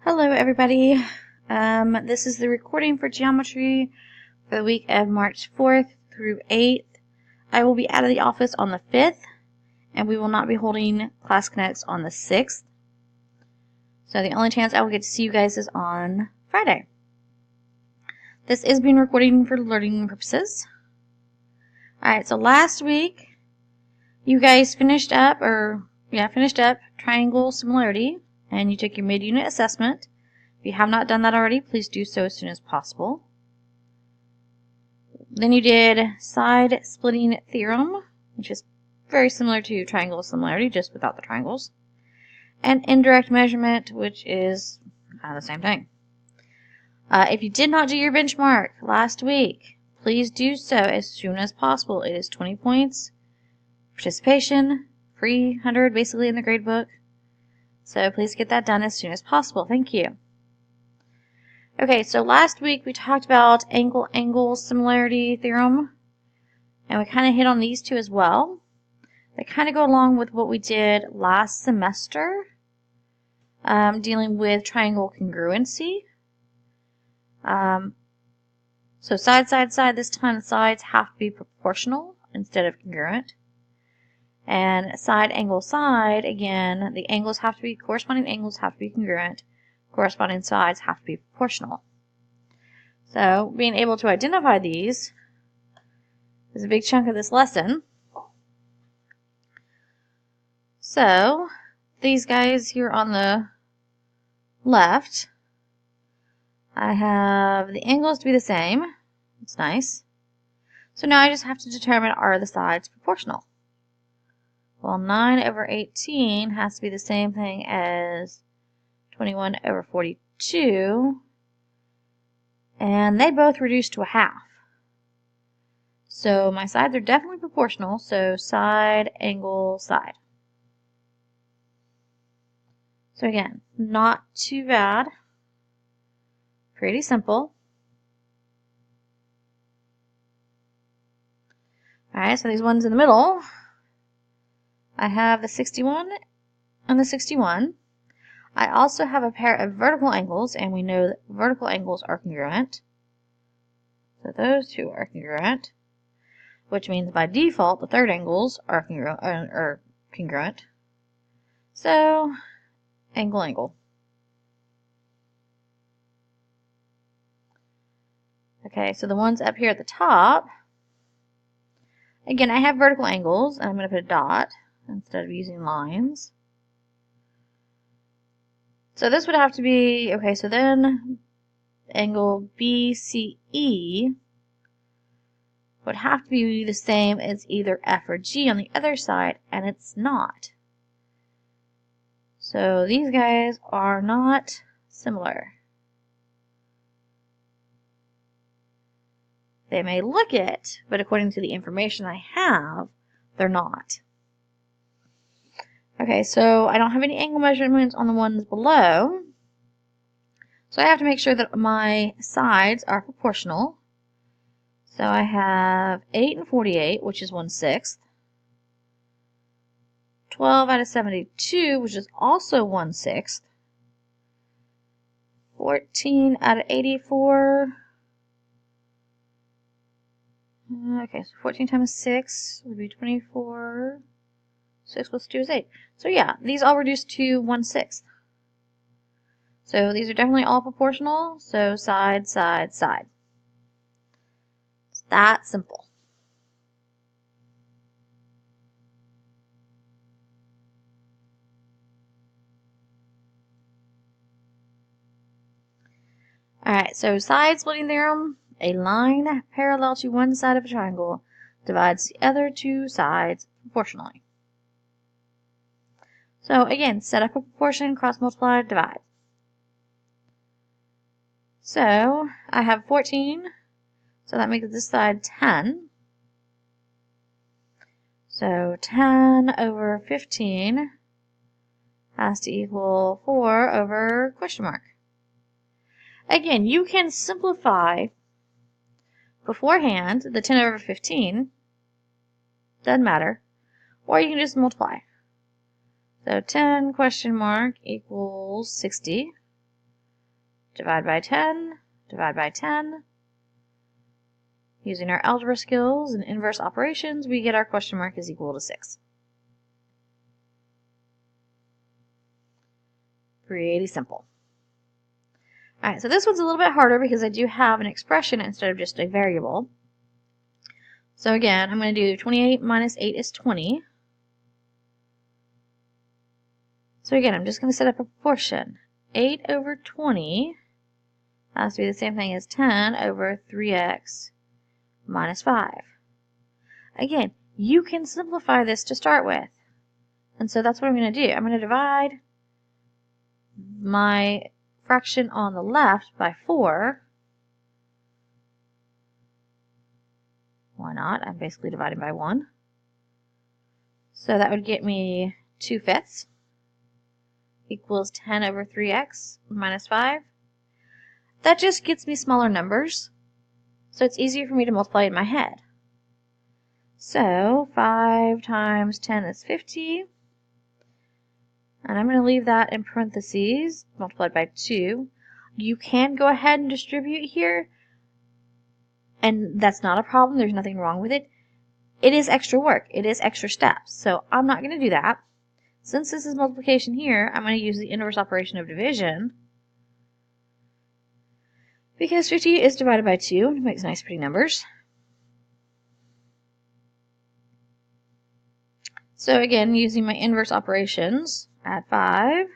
Hello everybody. This is the recording for geometry for the week of March 4th through 8th. I will be out of the office on the 5th, and we will not be holding Class Connects on the 6th. So the only chance I will get to see you guys is on Friday. This is being recorded for learning purposes. Alright, so last week you guys finished up triangle similarity, and you took your mid-unit assessment. If you have not done that already, please do so as soon as possible. Then you did side splitting theorem, which is very similar to triangle similarity, just without the triangles. And indirect measurement, which is kind of the same thing. If you did not do your benchmark last week, please do so as soon as possible. It is 20 points. Participation, free 100 basically in the gradebook. So please get that done as soon as possible. Thank you. Okay, so last week we talked about angle-angle similarity theorem, and we kind of hit on these two as well. They kind of go along with what we did last semester, dealing with triangle congruency. So side, side, side, this time the sides have to be proportional instead of congruent. And side, angle, side, again, the angles have to be, corresponding angles have to be congruent. Corresponding sides have to be proportional. So, being able to identify these is a big chunk of this lesson. So, these guys here on the left, I have the angles to be the same. It's nice. So now I just have to determine, are the sides proportional? Well, 9 over 18 has to be the same thing as 21 over 42, and they both reduce to a half. So my sides are definitely proportional, so side, angle, side. So again, not too bad. Pretty simple. Alright, so these ones in the middle, I have the 61 and the 61. I also have a pair of vertical angles, and we know that vertical angles are congruent. So those two are congruent, which means by default the third angles are congruent. So, angle, angle. Okay, so the ones up here at the top, again, I have vertical angles, and I'm going to put a dot instead of using lines. So this would have to be, okay, so then angle BCE would have to be the same as either F or G on the other side, and it's not. So these guys are not similar. They may look it, but according to the information I have, they're not. Okay, so I don't have any angle measurements on the ones below. So I have to make sure that my sides are proportional. So I have 8 and 48, which is 1/6. 12 out of 72, which is also 1/6. 14 out of 84. Okay, so 14 times 6 would be 24. 6 plus 2 is 8. So yeah, these all reduce to 1/6. So these are definitely all proportional. So side, side, side. It's that simple. Alright, so side splitting theorem. A line parallel to one side of a triangle divides the other two sides proportionally. So again, set up a proportion, cross multiply, divide. So I have 14, so that makes this side 10. So 10 over 15 has to equal 4 over question mark. Again, you can simplify beforehand the 10 over 15, doesn't matter, or you can just multiply. So 10 question mark equals 60. divide by 10, divide by 10. Using our algebra skills and inverse operations, we get our question mark is equal to 6. Pretty simple. Alright, so this one's a little bit harder because I do have an expression instead of just a variable. So again, I'm going to do 28 minus 8 is 20. So again, I'm just going to set up a proportion. 8 over 20 has to be the same thing as 10 over 3x minus 5. Again, you can simplify this to start with. And so that's what I'm going to do. I'm going to divide my fraction on the left by 4. Why not? I'm basically dividing by 1. So that would get me 2/5 equals 10 over 3x minus 5. That just gets me smaller numbers, so it's easier for me to multiply in my head. So 5 times 10 is 50. And I'm going to leave that in parentheses, multiplied by 2. You can go ahead and distribute here, and that's not a problem. There's nothing wrong with it. It is extra work. It is extra steps. So I'm not going to do that. Since this is multiplication here, I'm going to use the inverse operation of division. Because 50 is divided by 2, and it makes nice pretty numbers. So again, using my inverse operations, add 5.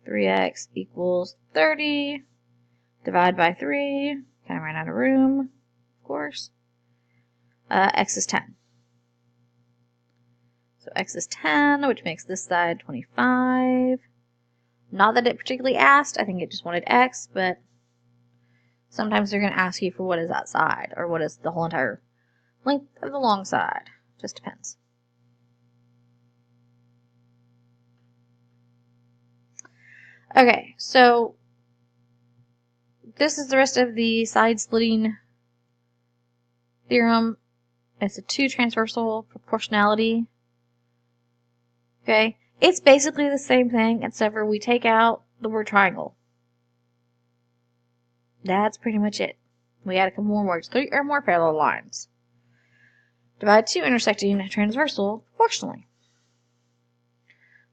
3x equals 30. Divide by 3. Kind of ran out of room, of course. X is 10. So x is 10, which makes this side 25. Not that it particularly asked. I think it just wanted x, but sometimes they're going to ask you for what is that side, or what is the whole entire length of the long side. Just depends. Okay, so this is the rest of the side-splitting theorem. It's a two-transversal proportionality. Okay, it's basically the same thing, except for we take out the word triangle. That's pretty much it. We add a couple more words, 3 or more parallel lines. Divide two intersecting transversal proportionally.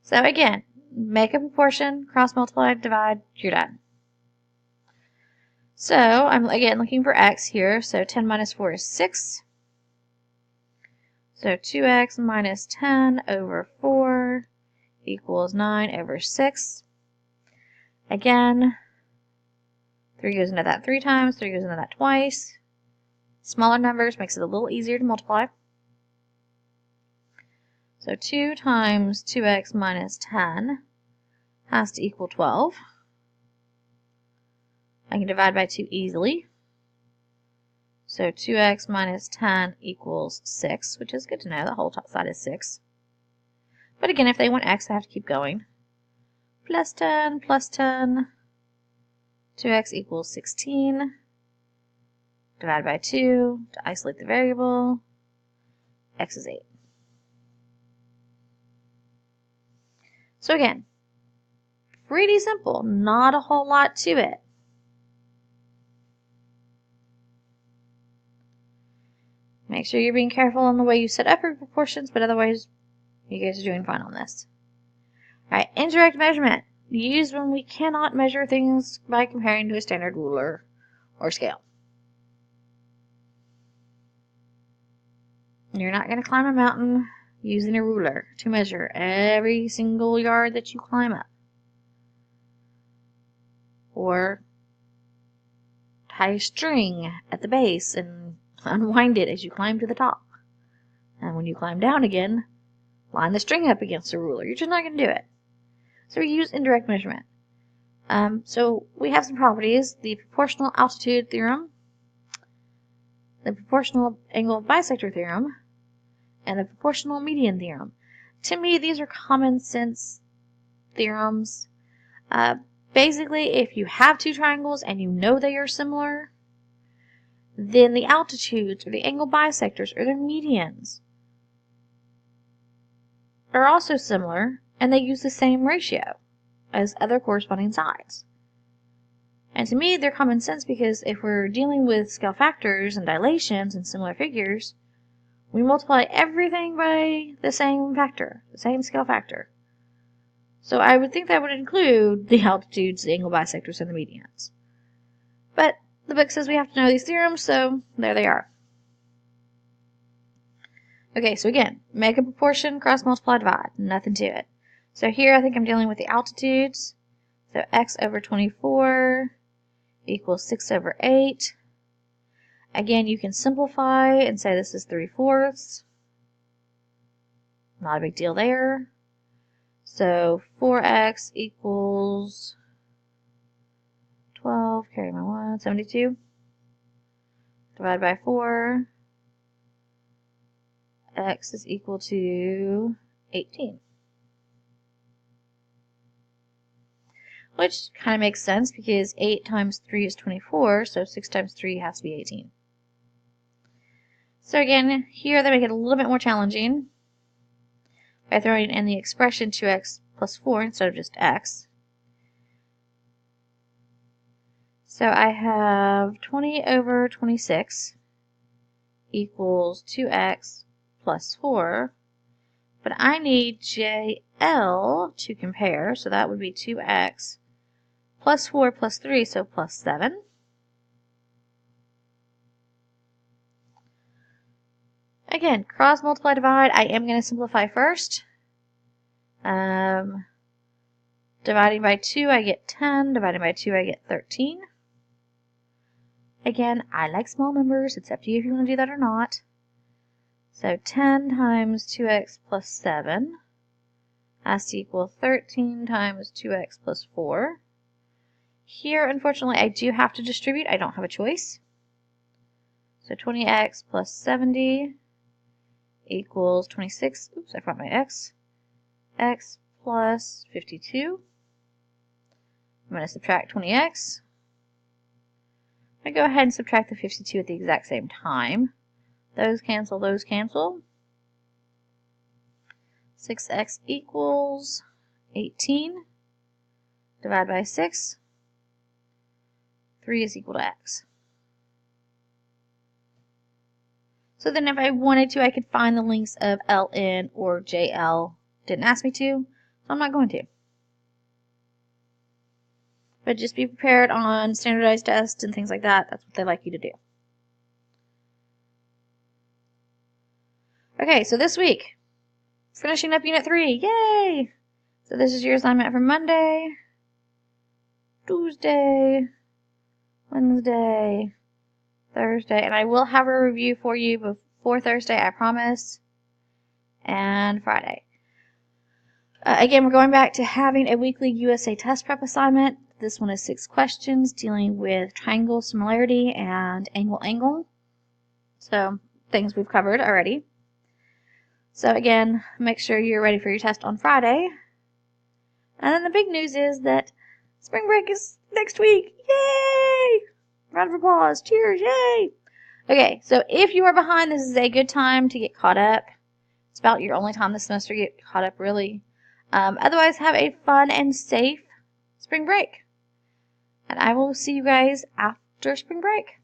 So again, make a proportion, cross-multiply, divide, you're done. So I'm again looking for x here, so 10 minus 4 is 6. So 2x minus 10 over 4 equals 9 over 6. Again, 3 goes into that 3 times, 3 goes into that twice. Smaller numbers makes it a little easier to multiply. So 2 times 2x minus 10 has to equal 12. I can divide by 2 easily. So 2x minus 10 equals 6, which is good to know. The whole top side is 6. But again, if they want x, I have to keep going. Plus 10, plus 10. 2x equals 16. Divide by 2 to isolate the variable. X is 8. So again, pretty simple. Not a whole lot to it. Make sure you're being careful on the way you set up your proportions, but otherwise, you guys are doing fine on this. Alright, indirect measurement. Used when we cannot measure things by comparing to a standard ruler or scale. You're not going to climb a mountain using a ruler to measure every single yard that you climb up. Or tie a string at the base and unwind it as you climb to the top. And when you climb down again, line the string up against the ruler. You're just not going to do it. So we use indirect measurement. So we have some properties. The proportional altitude theorem, the proportional angle bisector theorem, and the proportional median theorem. To me, these are common sense theorems. Basically, if you have two triangles and you know they are similar, then the altitudes or the angle bisectors or their medians are also similar, and they use the same ratio as other corresponding sides. And to me, they're common sense because if we're dealing with scale factors and dilations and similar figures, we multiply everything by the same factor, the same scale factor. So I would think that would include the altitudes, the angle bisectors, and the medians. But the book says we have to know these theorems, so there they are. Okay, so again, make a proportion, cross multiply, divide. Nothing to it. So here I think I'm dealing with the altitudes. So x over 24 equals 6 over 8. Again, you can simplify and say this is 3/4. Not a big deal there. So 4x equals 12, carry my 1, 72. Divided by 4. X is equal to 18. Which kind of makes sense because 8 times 3 is 24, so 6 times 3 has to be 18. So again, here they make it a little bit more challenging by throwing in the expression 2x plus 4 instead of just x. So I have 20 over 26 equals 2x plus 4, but I need JL to compare, so that would be 2x plus 4 plus 3, so plus 7. Again, cross multiply divide, I am going to simplify first. Dividing by 2, I get 10. Dividing by 2, I get 13. Again, I like small numbers. It's up to you if you want to do that or not. So 10 times 2x plus 7 has to equal 13 times 2x plus 4. Here, unfortunately, I do have to distribute. I don't have a choice. So 20x plus 70 equals 26. Oops, I forgot my x. X plus 52. I'm going to subtract 20x. I'm going to go ahead and subtract the 52 at the exact same time. Those cancel, those cancel. 6x equals 18. Divide by 6. 3 is equal to x. So then if I wanted to, I could find the lengths of LN or JL. Didn't ask me to, so I'm not going to. But just be prepared on standardized tests and things like that. That's what they like you to do. Okay, so this week, finishing up Unit 3. Yay! So this is your assignment for Monday, Tuesday, Wednesday, Thursday. And I will have a review for you before Thursday, I promise. And Friday. Again, we're going back to having a weekly USA test prep assignment. This one is 6 questions dealing with triangle, similarity, and angle. So, things we've covered already. So again, make sure you're ready for your test on Friday. And then the big news is that spring break is next week. Yay! Round of applause. Cheers. Yay! Okay, so if you are behind, this is a good time to get caught up. It's about your only time this semester to get caught up, really. Otherwise, have a fun and safe spring break. And I will see you guys after spring break.